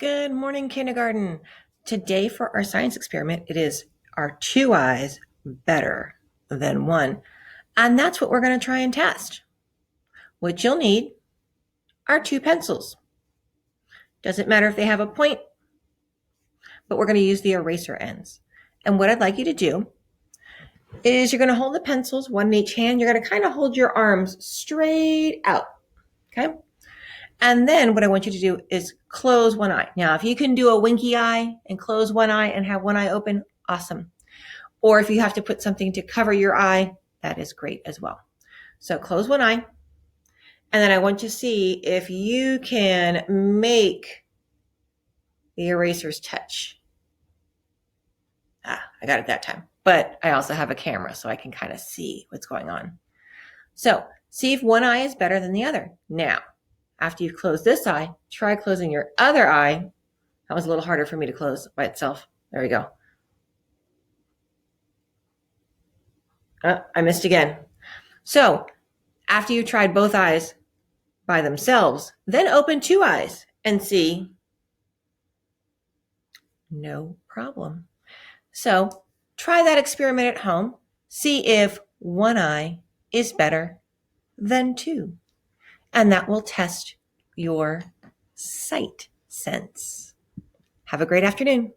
Good morning, kindergarten. Today for our science experiment, it is are two eyes better than one? And that's what we're going to try and test. What you'll need are two pencils. Doesn't matter if they have a point, but we're going to use the eraser ends. And what I'd like you to do is you're going to hold the pencils, one in each hand. You're going to kind of hold your arms straight out, okay? And then what I want you to do is close one eye. Now, if you can do a winky eye and close one eye and have one eye open, awesome. Or if you have to put something to cover your eye, that is great as well. So close one eye. And then I want you to see if you can make the erasers touch. I got it that time. But I also have a camera so I can kind of see what's going on. So see if one eye is better than the other. Now, after you've closed this eye, try closing your other eye. That was a little harder for me to close by itself. There we go. I missed again. So after you tried both eyes by themselves, then open two eyes and see. No problem. So try that experiment at home. See if one eye is better than two. And that will test your sight sense. Have a great afternoon.